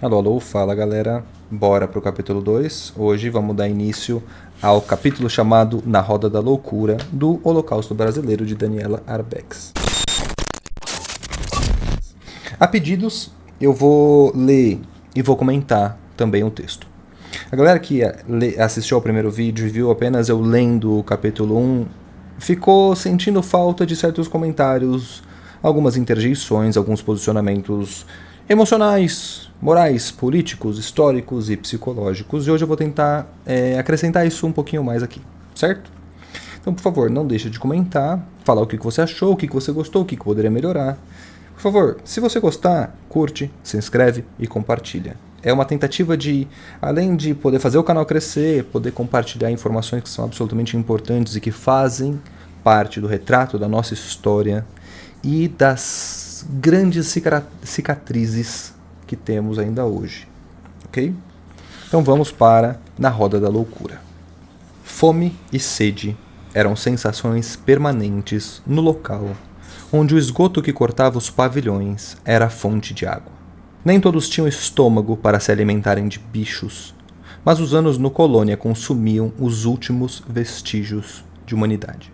Alô, alô, fala galera, bora pro capítulo 2. Hoje vamos dar início ao capítulo chamado Na Roda da Loucura, do Holocausto Brasileiro, de Daniela Arbex. A pedidos, eu vou ler e vou comentar também o texto. A galera que assistiu ao primeiro vídeo e viu apenas eu lendo o capítulo 1, ficou sentindo falta de certos comentários, algumas interjeições, alguns posicionamentos emocionais, morais, políticos, históricos e psicológicos. E hoje eu vou tentar acrescentar isso um pouquinho mais aqui, certo? Então, por favor, não deixe de comentar, falar o que você achou, o que você gostou, o que poderia melhorar. Por favor, se você gostar, curte, se inscreve e compartilha. É uma tentativa de, além de poder fazer o canal crescer, poder compartilhar informações que são absolutamente importantes e que fazem parte do retrato da nossa história e das grandes cicatrizes que temos ainda hoje. Ok? Então vamos para Na Roda da Loucura. Fome e sede eram sensações permanentes no local onde o esgoto que cortava os pavilhões era a fonte de água. Nem todos tinham estômago para se alimentarem de bichos, mas os anos no colônia consumiam os últimos vestígios de humanidade.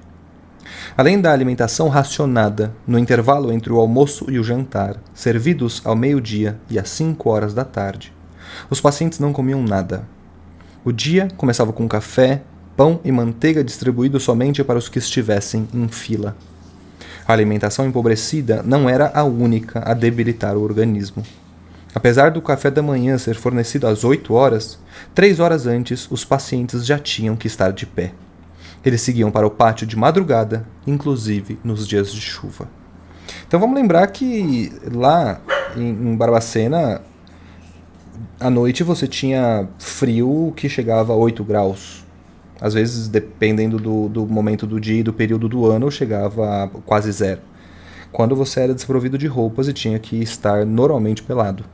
Além da alimentação racionada no intervalo entre o almoço e o jantar, servidos ao meio-dia e às 5 horas da tarde, os pacientes não comiam nada. O dia começava com café, pão e manteiga distribuídos somente para os que estivessem em fila. A alimentação empobrecida não era a única a debilitar o organismo. Apesar do café da manhã ser fornecido às 8 horas, 3 horas antes os pacientes já tinham que estar de pé. Eles seguiam para o pátio de madrugada, inclusive nos dias de chuva. Então vamos lembrar que lá em Barbacena, à noite você tinha frio que chegava a 8 graus. Às vezes, dependendo do momento do dia e do período do ano, chegava a quase zero. Quando você era desprovido de roupas e tinha que estar normalmente pelado.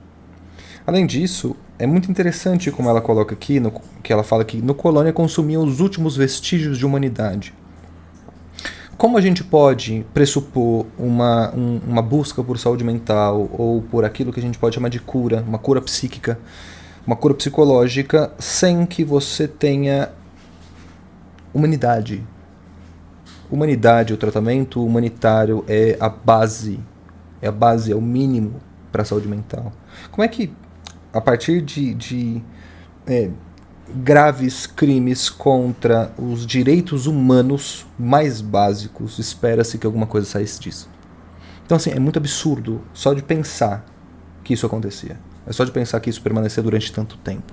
Além disso, é muito interessante como ela coloca aqui, que ela fala que no colônia consumiam os últimos vestígios de humanidade. Como a gente pode pressupor uma busca por saúde mental ou por aquilo que a gente pode chamar de cura, uma cura psíquica, uma cura psicológica, sem que você tenha humanidade? Humanidade, o tratamento humanitário é a base, é o mínimo para a saúde mental. Como é que, a partir de graves crimes contra os direitos humanos mais básicos, espera-se que alguma coisa saísse disso? Então, assim, é muito absurdo só de pensar que isso acontecia. É só de pensar que isso permanecia durante tanto tempo.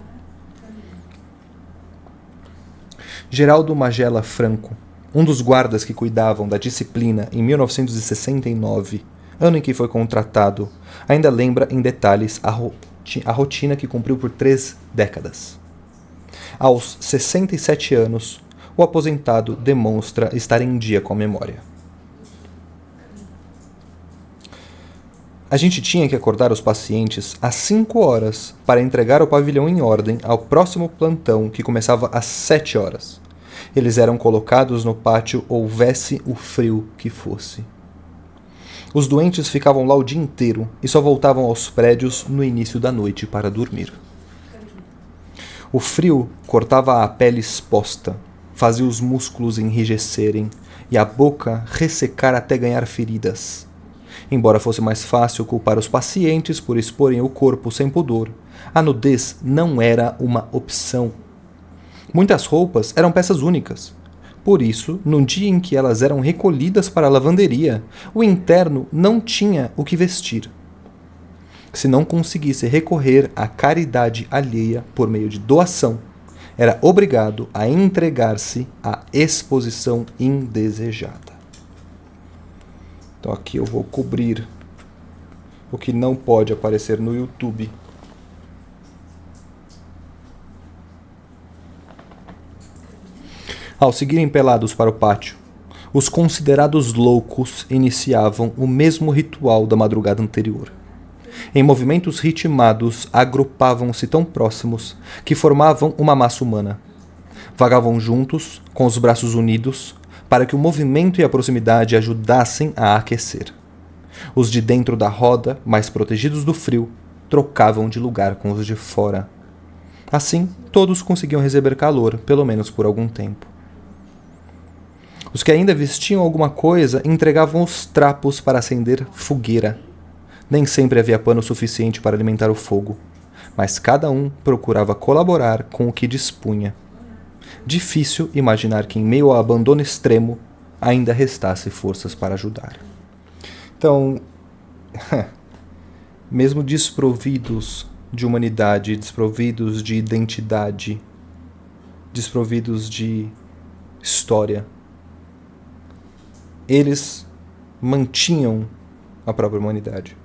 Geraldo Magela Franco, um dos guardas que cuidavam da disciplina em 1969, ano em que foi contratado, ainda lembra em detalhes a rotina que cumpriu por 3 décadas. Aos 67 anos, o aposentado demonstra estar em dia com a memória. A gente tinha que acordar os pacientes às 5 horas para entregar o pavilhão em ordem ao próximo plantão que começava às 7 horas. Eles eram colocados no pátio houvesse o frio que fosse. Os doentes ficavam lá o dia inteiro e só voltavam aos prédios no início da noite para dormir. O frio cortava a pele exposta, fazia os músculos enrijecerem e a boca ressecar até ganhar feridas. Embora fosse mais fácil culpar os pacientes por exporem o corpo sem pudor, a nudez não era uma opção. Muitas roupas eram peças únicas. Por isso, no dia em que elas eram recolhidas para a lavanderia, o interno não tinha o que vestir. Se não conseguisse recorrer à caridade alheia por meio de doação, era obrigado a entregar-se à exposição indesejada. Então aqui eu vou cobrir o que não pode aparecer no YouTube. Ao seguirem pelados para o pátio, os considerados loucos iniciavam o mesmo ritual da madrugada anterior. Em movimentos ritmados, agrupavam-se tão próximos que formavam uma massa humana. Vagavam juntos, com os braços unidos, para que o movimento e a proximidade ajudassem a aquecer. Os de dentro da roda, mais protegidos do frio, trocavam de lugar com os de fora. Assim, todos conseguiam receber calor, pelo menos por algum tempo. Os que ainda vestiam alguma coisa entregavam os trapos para acender fogueira. Nem sempre havia pano suficiente para alimentar o fogo, mas cada um procurava colaborar com o que dispunha. Difícil imaginar que, em meio ao abandono extremo, ainda restasse forças para ajudar. Então, mesmo desprovidos de humanidade, desprovidos de identidade, desprovidos de história, eles mantinham a própria humanidade.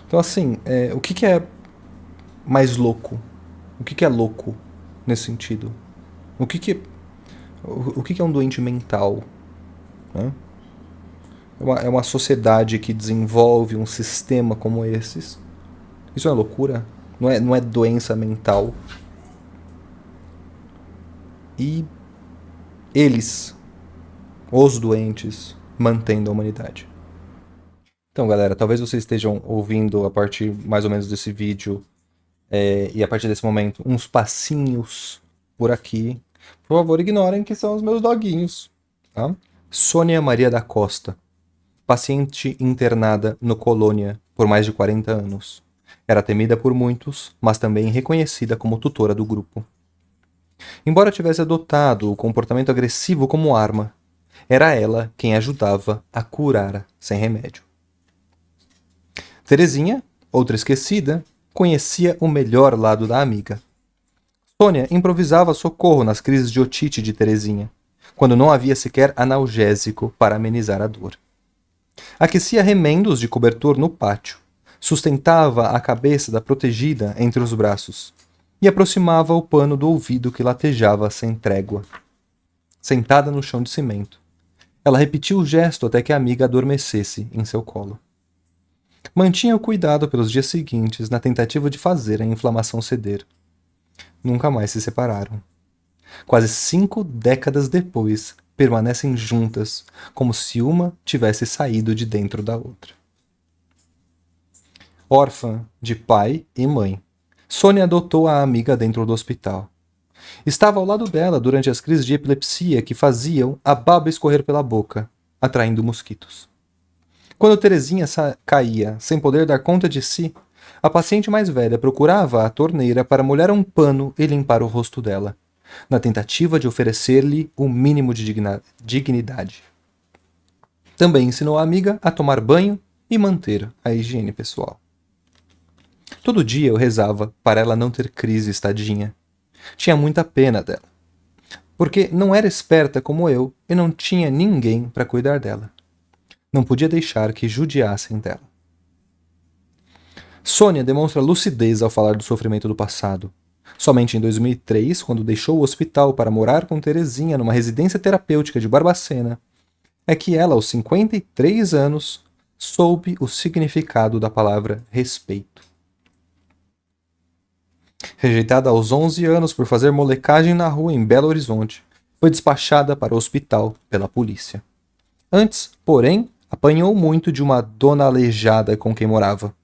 Então, assim, o que é mais louco? O que é louco nesse sentido? O que é um doente mental? Né? É uma sociedade que desenvolve um sistema como esses. Isso é loucura? Não é doença mental? E eles, os doentes, mantendo a humanidade. Então, galera, talvez vocês estejam ouvindo a partir mais ou menos desse vídeo e a partir desse momento uns passinhos por aqui. Por favor, ignorem que são os meus doguinhos. Tá? Sônia Maria da Costa, paciente internada no Colônia por mais de 40 anos. Era temida por muitos, mas também reconhecida como tutora do grupo. Embora tivesse adotado o comportamento agressivo como arma, era ela quem ajudava a curar sem remédio. Terezinha, outra esquecida, conhecia o melhor lado da amiga. Sônia improvisava socorro nas crises de otite de Terezinha, quando não havia sequer analgésico para amenizar a dor. Aquecia remendos de cobertor no pátio, sustentava a cabeça da protegida entre os braços e aproximava o pano do ouvido que latejava sem trégua. Sentada no chão de cimento, ela repetiu o gesto até que a amiga adormecesse em seu colo. Mantinha o cuidado pelos dias seguintes na tentativa de fazer a inflamação ceder. Nunca mais se separaram. Quase 5 décadas depois, permanecem juntas, como se uma tivesse saído de dentro da outra. Órfã de pai e mãe, Sônia adotou a amiga dentro do hospital. Estava ao lado dela durante as crises de epilepsia que faziam a baba escorrer pela boca, atraindo mosquitos. Quando Terezinha caía, sem poder dar conta de si, a paciente mais velha procurava a torneira para molhar um pano e limpar o rosto dela, na tentativa de oferecer-lhe o mínimo de dignidade. Também ensinou a amiga a tomar banho e manter a higiene pessoal. Todo dia eu rezava para ela não ter crise, tadinha. Tinha muita pena dela, porque não era esperta como eu e não tinha ninguém para cuidar dela. Não podia deixar que judiassem dela. Sônia demonstra lucidez ao falar do sofrimento do passado. Somente em 2003, quando deixou o hospital para morar com Terezinha numa residência terapêutica de Barbacena, é que ela, aos 53 anos, soube o significado da palavra respeito. Rejeitada aos 11 anos por fazer molecagem na rua em Belo Horizonte, foi despachada para o hospital pela polícia. Antes, porém, apanhou muito de uma dona aleijada com quem morava,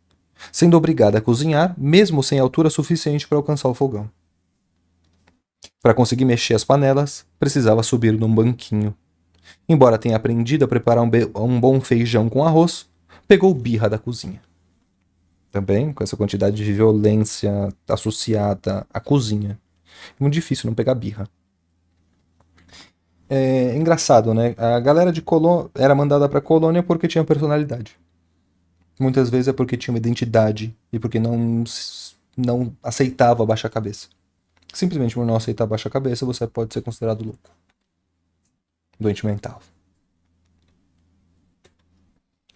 sendo obrigada a cozinhar, mesmo sem altura suficiente para alcançar o fogão. Para conseguir mexer as panelas, precisava subir num banquinho. Embora tenha aprendido a preparar um bom feijão com arroz, pegou birra da cozinha. Também, com essa quantidade de violência associada à cozinha, é muito difícil não pegar birra. É engraçado, né? A galera de Colônia era mandada pra Colônia porque tinha personalidade. Muitas vezes é porque tinha uma identidade e porque não aceitava baixar a cabeça. Simplesmente por não aceitar baixar a cabeça, você pode ser considerado louco. Doente mental.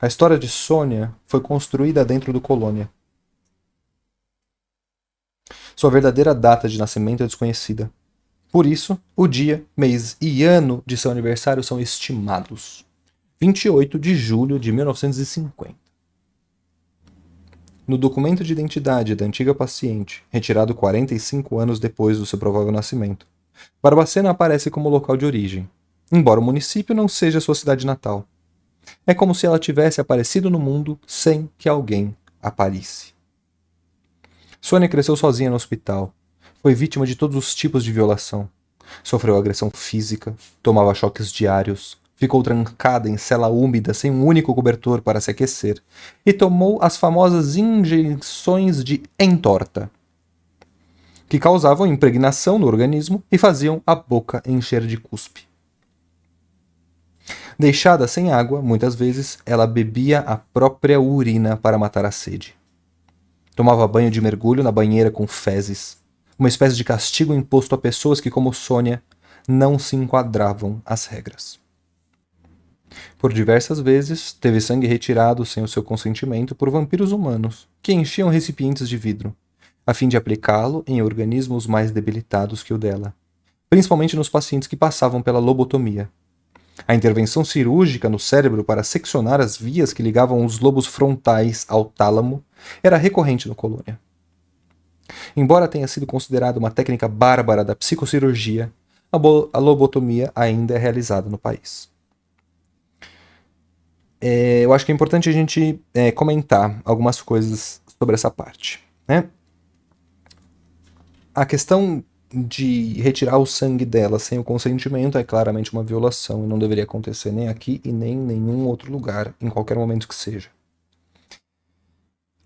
A história de Sônia foi construída dentro do Colônia. Sua verdadeira data de nascimento é desconhecida. Por isso, o dia, mês e ano de seu aniversário são estimados. 28 de julho de 1950. No documento de identidade da antiga paciente, retirado 45 anos depois do seu provável nascimento, Barbacena aparece como local de origem, embora o município não seja sua cidade natal. É como se ela tivesse aparecido no mundo sem que alguém aparisse. Sônia cresceu sozinha no hospital. Foi vítima de todos os tipos de violação. Sofreu agressão física, tomava choques diários, ficou trancada em cela úmida sem um único cobertor para se aquecer e tomou as famosas injeções de entorta, que causavam impregnação no organismo e faziam a boca encher de cuspe. Deixada sem água, muitas vezes, ela bebia a própria urina para matar a sede. Tomava banho de mergulho na banheira com fezes, uma espécie de castigo imposto a pessoas que, como Sônia, não se enquadravam às regras. Por diversas vezes, teve sangue retirado sem o seu consentimento por vampiros humanos, que enchiam recipientes de vidro, a fim de aplicá-lo em organismos mais debilitados que o dela, principalmente nos pacientes que passavam pela lobotomia. A intervenção cirúrgica no cérebro para seccionar as vias que ligavam os lobos frontais ao tálamo era recorrente na colônia. Embora tenha sido considerada uma técnica bárbara da psicocirurgia, a lobotomia ainda é realizada no país. Eu acho que é importante a gente comentar algumas coisas sobre essa parte, né? A questão de retirar o sangue dela sem o consentimento é claramente uma violação e não deveria acontecer nem aqui e nem em nenhum outro lugar, em qualquer momento que seja.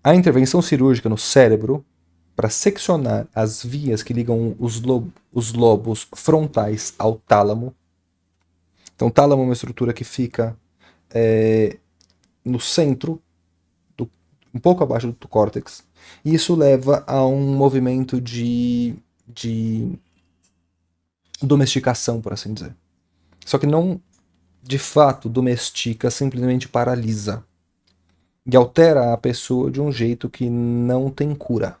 A intervenção cirúrgica no cérebro para seccionar as vias que ligam os lobos frontais ao tálamo. Então, o tálamo é uma estrutura que fica no centro, um pouco abaixo do córtex, e isso leva a um movimento de domesticação, por assim dizer. Só que não, de fato, domestica, simplesmente paralisa. E altera a pessoa de um jeito que não tem cura.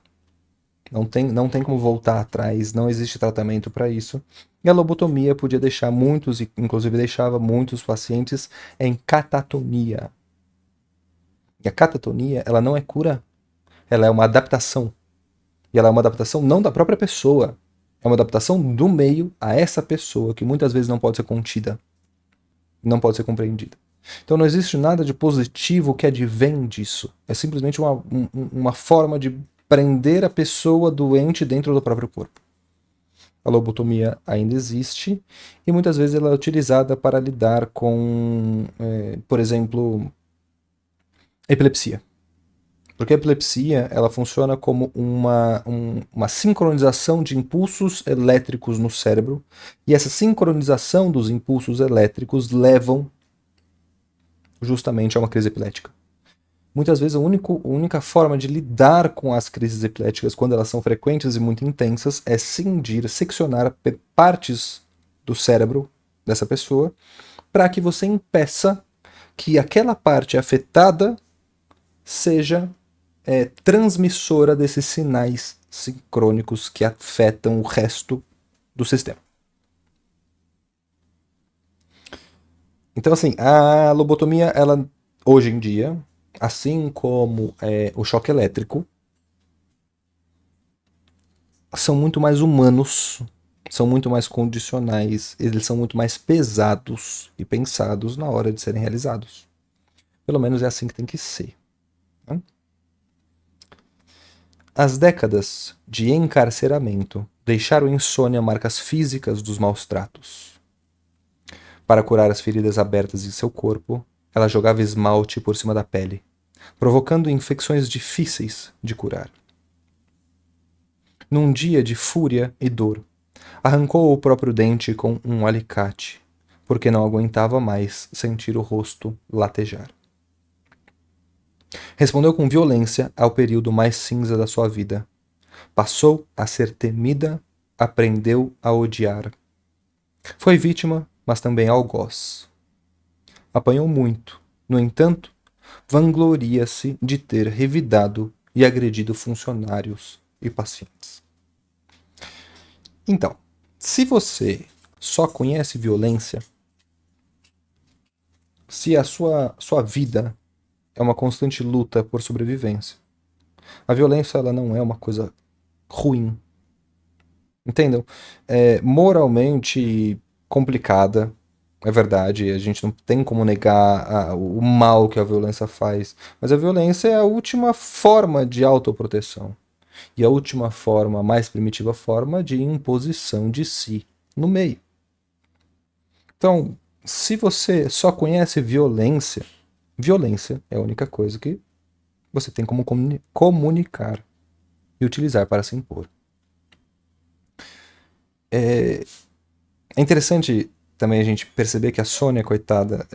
Não tem como voltar atrás, não existe tratamento para isso. E a lobotomia podia deixar muitos, inclusive deixava muitos pacientes em catatonia. E a catatonia, ela não é cura, ela é uma adaptação. E ela é uma adaptação não da própria pessoa, é uma adaptação do meio a essa pessoa, que muitas vezes não pode ser contida, não pode ser compreendida. Então não existe nada de positivo que advém disso. É simplesmente uma forma de prender a pessoa doente dentro do próprio corpo. A lobotomia ainda existe e muitas vezes ela é utilizada para lidar com, por exemplo, epilepsia. Porque a epilepsia ela funciona como uma sincronização de impulsos elétricos no cérebro, e essa sincronização dos impulsos elétricos levam justamente a uma crise epilética. Muitas vezes a única forma de lidar com as crises epiléticas, quando elas são frequentes e muito intensas, é cindir, seccionar partes do cérebro dessa pessoa, para que você impeça que aquela parte afetada seja transmissora desses sinais sincrônicos que afetam o resto do sistema. Então, assim, a lobotomia, ela, hoje em dia, assim como o choque elétrico, são muito mais humanos, são muito mais condicionais, eles são muito mais pesados e pensados na hora de serem realizados. Pelo menos é assim que tem que ser. Né? As décadas de encarceramento deixaram em Sônia marcas físicas dos maus tratos. Para curar as feridas abertas em seu corpo, ela jogava esmalte por cima da pele, provocando infecções difíceis de curar. Num dia de fúria e dor, arrancou o próprio dente com um alicate, porque não aguentava mais sentir o rosto latejar. Respondeu com violência ao período mais cinza da sua vida. Passou a ser temida, aprendeu a odiar. Foi vítima, mas também algoz. Apanhou muito. No entanto, vangloria-se de ter revidado e agredido funcionários e pacientes. Então, se você só conhece violência, se a sua vida é uma constante luta por sobrevivência, a violência ela não é uma coisa ruim. Entendam? É moralmente complicada, É verdade, a gente não tem como negar o mal que a violência faz, mas a violência é a última forma de autoproteção e a última forma, a mais primitiva forma de imposição de si no meio. Então, se você só conhece violência, violência é a única coisa que você tem como comunicar e utilizar para se impor. É interessante também a gente perceber que a Sônia, coitada,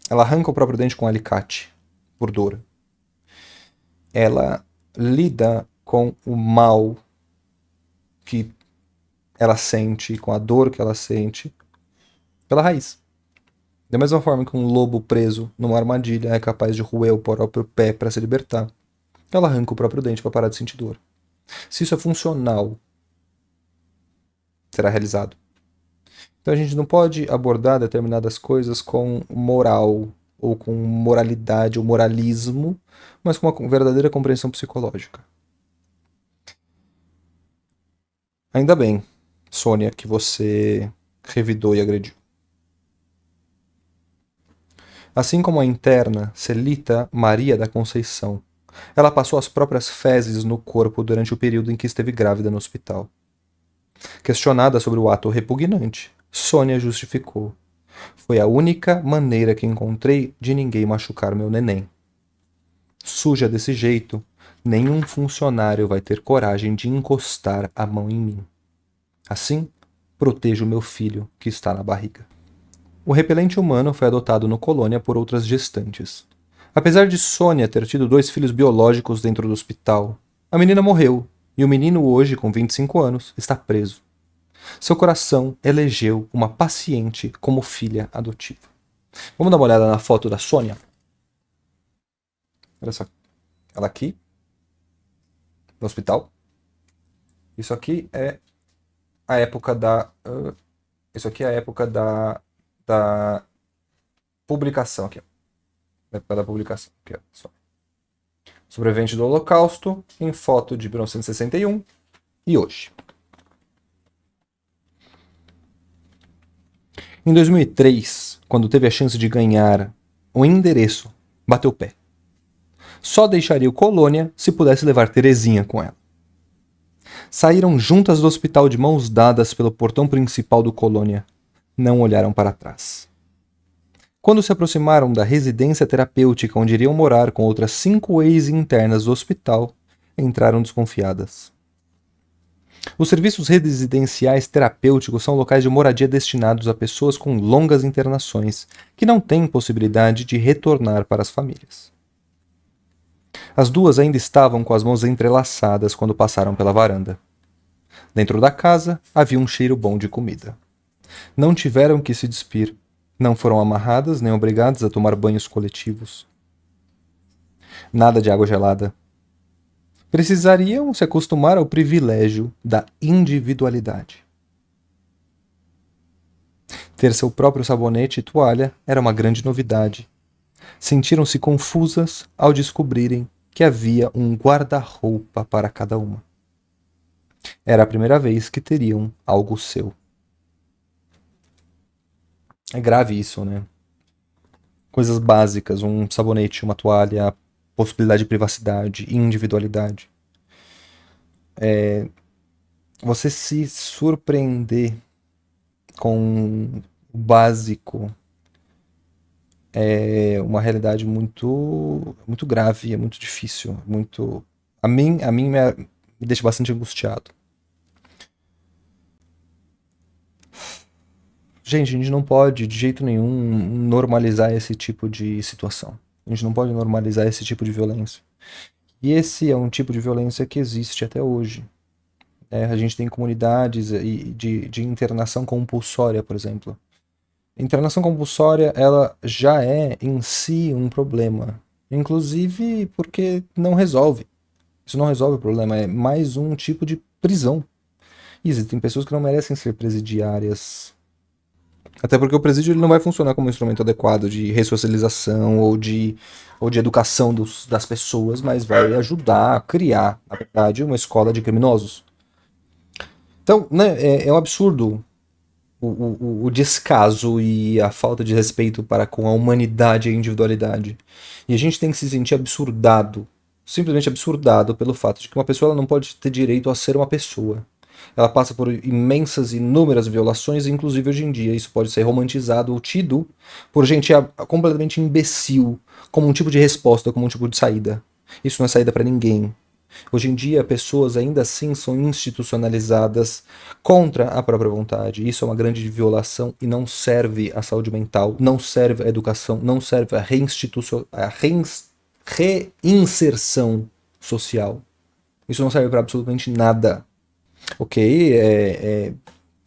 ela arranca o próprio dente com um alicate, por dor. Ela lida com o mal que ela sente, com a dor que ela sente, pela raiz. Da mesma forma que um lobo preso numa armadilha é capaz de roer o próprio pé para se libertar, ela arranca o próprio dente para parar de sentir dor. Se isso é funcional, será realizado. Então a gente não pode abordar determinadas coisas com moral, ou com moralidade, ou moralismo, mas com uma verdadeira compreensão psicológica. Ainda bem, Sônia, que você revidou e agrediu. Assim como a interna Celita Maria da Conceição, ela passou as próprias fezes no corpo durante o período em que esteve grávida no hospital. Questionada sobre o ato repugnante, Sônia justificou. Foi a única maneira que encontrei de ninguém machucar meu neném. Suja desse jeito, nenhum funcionário vai ter coragem de encostar a mão em mim. Assim, protejo meu filho que está na barriga. O repelente humano foi adotado no Colônia por outras gestantes. Apesar de Sônia ter tido 2 filhos biológicos dentro do hospital, a menina morreu e o menino hoje, com 25 anos, está preso. Seu coração elegeu uma paciente como filha adotiva. Vamos dar uma olhada na foto da Sônia? Olha só. Ela aqui, no hospital. Isso aqui é a época da... isso aqui é a época da publicação. Aqui, a época da publicação. Aqui, só. Sobrevivente do Holocausto, em foto de 1961 e hoje. Em 2003, quando teve a chance de ganhar o endereço, bateu o pé. Só deixaria o Colônia se pudesse levar Terezinha com ela. Saíram juntas do hospital de mãos dadas pelo portão principal do Colônia. Não olharam para trás. Quando se aproximaram da residência terapêutica onde iriam morar com outras 5 ex-internas do hospital, entraram desconfiadas. Os serviços residenciais terapêuticos são locais de moradia destinados a pessoas com longas internações que não têm possibilidade de retornar para as famílias. As duas ainda estavam com as mãos entrelaçadas quando passaram pela varanda. Dentro da casa havia um cheiro bom de comida. Não tiveram que se despir, não foram amarradas nem obrigadas a tomar banhos coletivos. Nada de água gelada. Precisariam se acostumar ao privilégio da individualidade. Ter seu próprio sabonete e toalha era uma grande novidade. Sentiram-se confusas ao descobrirem que havia um guarda-roupa para cada uma. Era a primeira vez que teriam algo seu. É grave isso, né? Coisas básicas, um sabonete, uma toalha, possibilidade de privacidade, individualidade. Você se surpreender com o básico é uma realidade muito, muito grave, é muito difícil, muito. A mim me deixa bastante angustiado. Gente, a gente não pode de jeito nenhum normalizar esse tipo de situação. A gente não pode normalizar esse tipo de violência. E esse é um tipo de violência que existe até hoje. A gente tem comunidades de internação compulsória, por exemplo. A internação compulsória, ela já é em si um problema. Inclusive porque não resolve. Isso não resolve o problema, é mais um tipo de prisão. E existem pessoas que não merecem ser presidiárias. Até porque o presídio ele não vai funcionar como um instrumento adequado de ressocialização ou de educação das pessoas, mas vai ajudar a criar, na verdade, uma escola de criminosos. Então, né, é um absurdo o descaso e a falta de respeito para com a humanidade e a individualidade. E a gente tem que se sentir absurdado, simplesmente absurdado pelo fato de que uma pessoa ela não pode ter direito a ser uma pessoa. Ela passa por imensas, inúmeras violações, e inclusive hoje em dia isso pode ser romantizado ou tido por gente completamente imbecil, como um tipo de resposta, como um tipo de saída. Isso não é saída para ninguém. Hoje em dia, pessoas ainda assim são institucionalizadas contra a própria vontade. Isso é uma grande violação e não serve à saúde mental, não serve à educação, não serve à reinserção social. Isso não serve para absolutamente nada. Ok,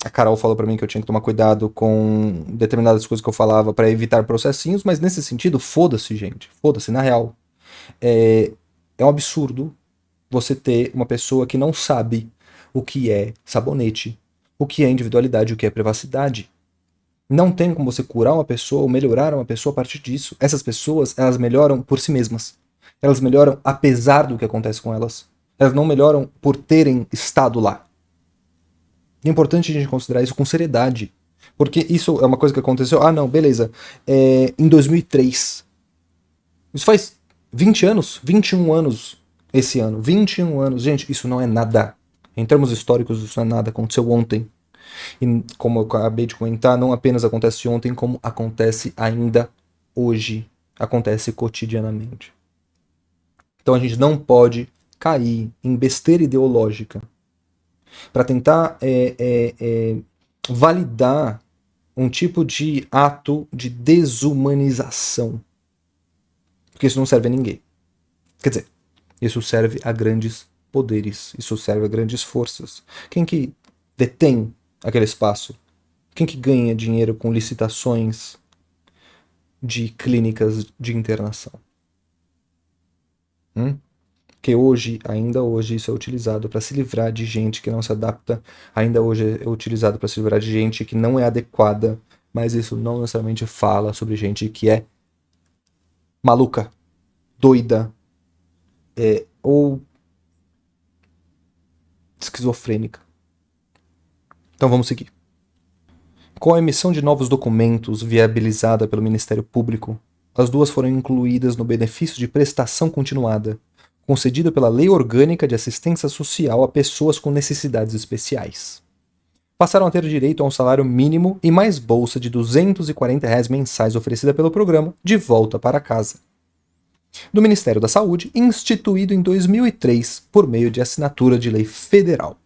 a Carol falou pra mim que eu tinha que tomar cuidado com determinadas coisas que eu falava para evitar processinhos, mas nesse sentido, foda-se, gente. Foda-se, na real. É um absurdo você ter uma pessoa que não sabe o que é sabonete, o que é individualidade, o que é privacidade. Não tem como você curar uma pessoa ou melhorar uma pessoa a partir disso. Essas pessoas, elas melhoram por si mesmas. Elas melhoram apesar do que acontece com elas. Elas não melhoram por terem estado lá. É importante a gente considerar isso com seriedade. Porque isso é uma coisa que aconteceu. Ah, não, beleza. Em 2003. Isso faz 20 anos? 21 anos esse ano. 21 anos. Gente, isso não é nada. Em termos históricos, isso não é nada. Aconteceu ontem. E como eu acabei de comentar, não apenas acontece ontem, como acontece ainda hoje. Acontece cotidianamente. Então a gente não pode cair em besteira ideológica para tentar validar um tipo de ato de desumanização. Porque isso não serve a ninguém. Quer dizer, isso serve a grandes poderes, isso serve a grandes forças. Quem que detém aquele espaço? Quem que ganha dinheiro com licitações de clínicas de internação? Porque hoje, ainda hoje, isso é utilizado para se livrar de gente que não se adapta, ainda hoje é utilizado para se livrar de gente que não é adequada, mas isso não necessariamente fala sobre gente que é maluca, doida, ou esquizofrênica. Então vamos seguir. Com a emissão de novos documentos viabilizada pelo Ministério Público, as duas foram incluídas no benefício de prestação continuada, concedido pela Lei Orgânica de Assistência Social a pessoas com necessidades especiais. Passaram a ter direito a um salário mínimo e mais bolsa de R$ 240 mensais oferecida pelo programa De Volta para Casa, do Ministério da Saúde, instituído em 2003 por meio de assinatura de lei federal.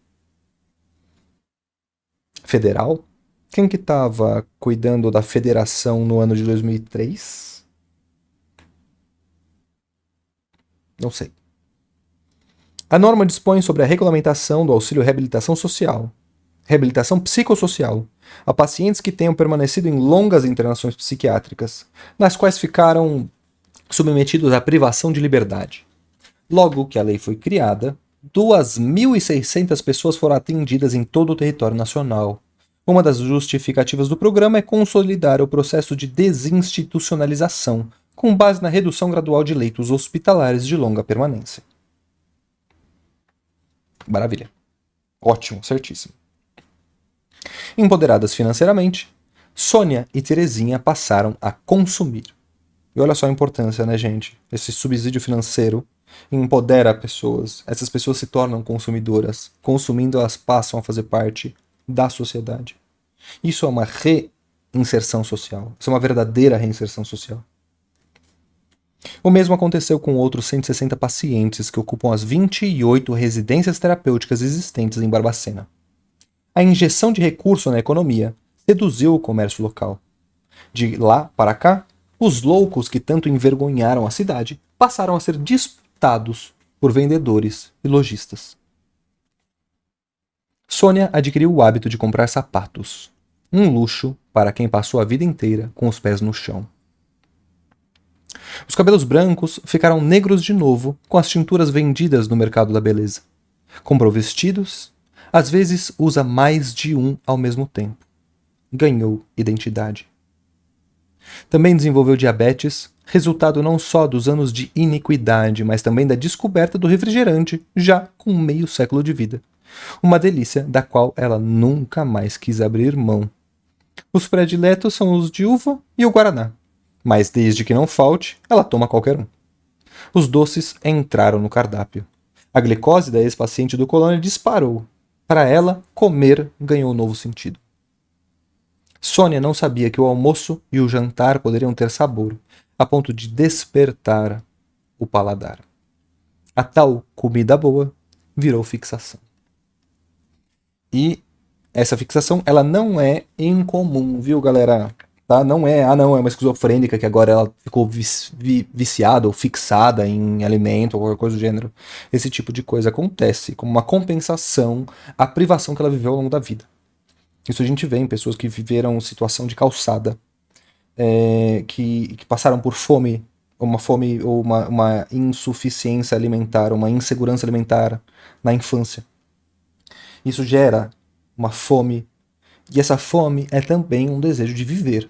Federal? Quem que estava cuidando da federação no ano de 2003? Não sei. A norma dispõe sobre a regulamentação do auxílio reabilitação social, reabilitação psicossocial, a pacientes que tenham permanecido em longas internações psiquiátricas, nas quais ficaram submetidos à privação de liberdade. Logo que a lei foi criada, 2.600 pessoas foram atendidas em todo o território nacional. Uma das justificativas do programa é consolidar o processo de desinstitucionalização, com base na redução gradual de leitos hospitalares de longa permanência. Maravilha. Ótimo, certíssimo. Empoderadas financeiramente, Sônia e Terezinha passaram a consumir. E olha só a importância, né, gente? Esse subsídio financeiro empodera pessoas. Essas pessoas se tornam consumidoras. Consumindo, elas passam a fazer parte da sociedade. Isso é uma reinserção social. Isso é uma verdadeira reinserção social. O mesmo aconteceu com outros 160 pacientes que ocupam as 28 residências terapêuticas existentes em Barbacena. A injeção de recurso na economia reduziu o comércio local. De lá para cá, os loucos que tanto envergonharam a cidade passaram a ser disputados por vendedores e lojistas. Sônia adquiriu o hábito de comprar sapatos, um luxo para quem passou a vida inteira com os pés no chão. Os cabelos brancos ficaram negros de novo com as tinturas vendidas no mercado da beleza. Comprou vestidos, às vezes usa mais de um ao mesmo tempo. Ganhou identidade. Também desenvolveu diabetes, resultado não só dos anos de iniquidade, mas também da descoberta do refrigerante, já com meio século de vida. Uma delícia da qual ela nunca mais quis abrir mão. Os prediletos são os de uva e o guaraná, mas desde que não falte, ela toma qualquer um. Os doces entraram no cardápio. A glicose da ex-paciente do Colônia disparou. Para ela, comer ganhou novo sentido. Sônia não sabia que o almoço e o jantar poderiam ter sabor, a ponto de despertar o paladar. A tal comida boa virou fixação. E essa fixação, ela não é incomum, viu, galera? Tá? Não é, não, é uma esquizofrênica que agora ela ficou viciada ou fixada em alimento ou qualquer coisa do gênero. Esse tipo de coisa acontece como uma compensação à privação que ela viveu ao longo da vida. Isso a gente vê em pessoas que viveram situação de calçada, que passaram por fome ou uma insuficiência alimentar, uma insegurança alimentar na infância. Isso gera uma fome, e essa fome é também um desejo de viver.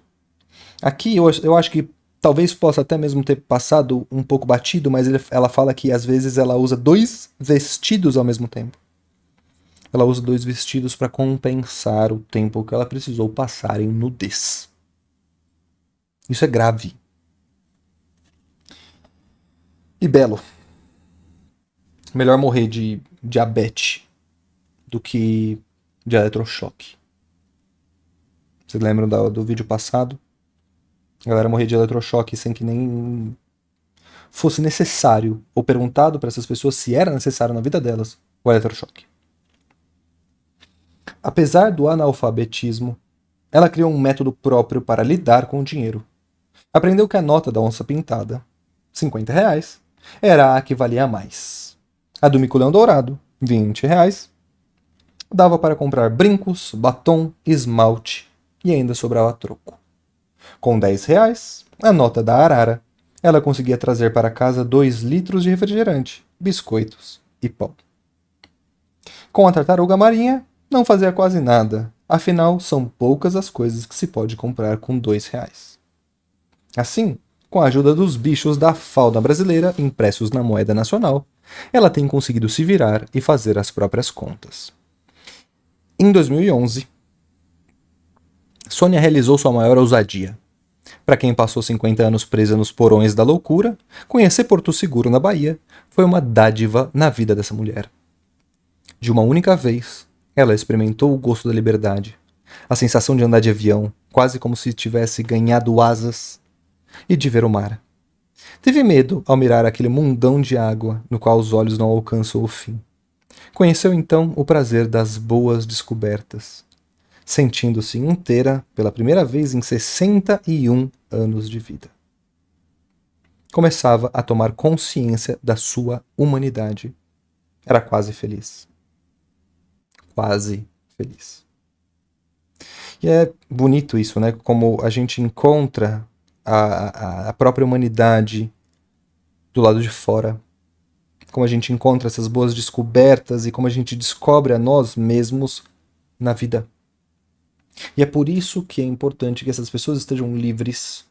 Aqui eu acho que talvez possa até mesmo ter passado um pouco batido, mas ela fala que às vezes ela usa 2 vestidos ao mesmo tempo. Ela usa 2 vestidos para compensar o tempo que ela precisou passar em nudez. Isso é grave. E Belo. Melhor morrer de diabetes do que de eletrochoque. Vocês lembram do vídeo passado? A galera morria de eletrochoque sem que nem fosse necessário, ou perguntado para essas pessoas se era necessário na vida delas o eletrochoque. Apesar do analfabetismo, ela criou um método próprio para lidar com o dinheiro. Aprendeu que a nota da onça pintada, R$50, era a que valia mais. A do mico-leão dourado, R$20, dava para comprar brincos, batom, esmalte e ainda sobrava troco. Com R$10, a nota da arara, ela conseguia trazer para casa 2 litros de refrigerante, biscoitos e pão. Com a tartaruga marinha, não fazia quase nada, afinal são poucas as coisas que se pode comprar com R$2. Assim, com a ajuda dos bichos da fauna brasileira impressos na moeda nacional, ela tem conseguido se virar e fazer as próprias contas. Em 2011, Sônia realizou sua maior ousadia. Para quem passou 50 anos presa nos porões da loucura, conhecer Porto Seguro na Bahia foi uma dádiva na vida dessa mulher. De uma única vez, ela experimentou o gosto da liberdade, a sensação de andar de avião, quase como se tivesse ganhado asas, e de ver o mar. Teve medo ao mirar aquele mundão de água no qual os olhos não alcançam o fim. Conheceu então o prazer das boas descobertas, sentindo-se inteira pela primeira vez em 61 anos de vida. Começava a tomar consciência da sua humanidade. Era quase feliz. Quase feliz. E é bonito isso, né? Como a gente encontra a própria humanidade do lado de fora. Como a gente encontra essas boas descobertas e como a gente descobre a nós mesmos na vida. E é por isso que é importante que essas pessoas estejam livres,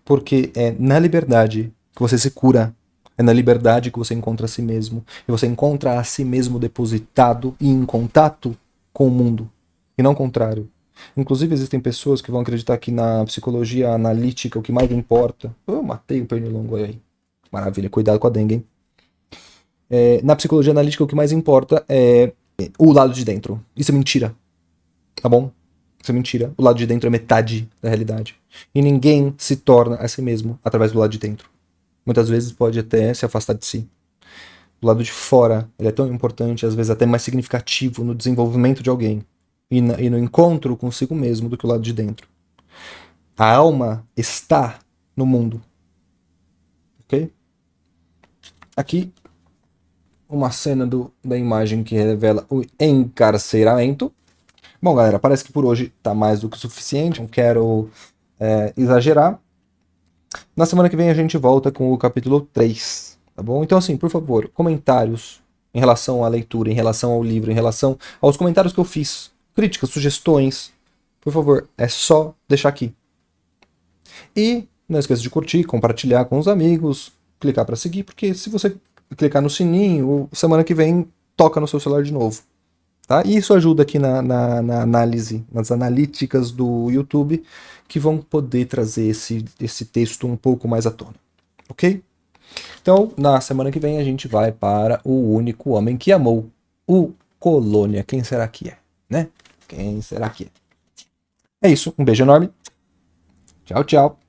porque é na liberdade que você se cura, é na liberdade que você encontra a si mesmo, e você encontra a si mesmo depositado e em contato com o mundo, e não o contrário. Inclusive existem pessoas que vão acreditar que na psicologia analítica o que mais importa... Eu matei o pernilongo aí. Maravilha, cuidado com a dengue, hein? Na psicologia analítica o que mais importa é o lado de dentro. Isso é mentira, tá bom? Isso é mentira. O lado de dentro é metade da realidade. E ninguém se torna a si mesmo através do lado de dentro. Muitas vezes pode até se afastar de si. O lado de fora ele é tão importante, às vezes até mais significativo no desenvolvimento de alguém e no encontro consigo mesmo do que o lado de dentro. A alma está no mundo. Ok? Aqui, uma cena da imagem que revela o encarceramento. Bom, galera, parece que por hoje tá mais do que suficiente. Não quero exagerar. Na semana que vem a gente volta com o capítulo 3, tá bom? Então, assim, por favor, comentários em relação à leitura, em relação ao livro, em relação aos comentários que eu fiz, críticas, sugestões, por favor, é só deixar aqui. E não esqueça de curtir, compartilhar com os amigos, clicar para seguir, porque se você clicar no sininho, semana que vem toca no seu celular de novo. tá? E isso ajuda aqui na análise, nas analíticas do YouTube, que vão poder trazer esse texto um pouco mais à tona, ok? Então, na semana que vem a gente vai para O Único Homem que Amou, o Colônia. Quem será que é, né? Quem será que é? É isso, um beijo enorme. Tchau, tchau.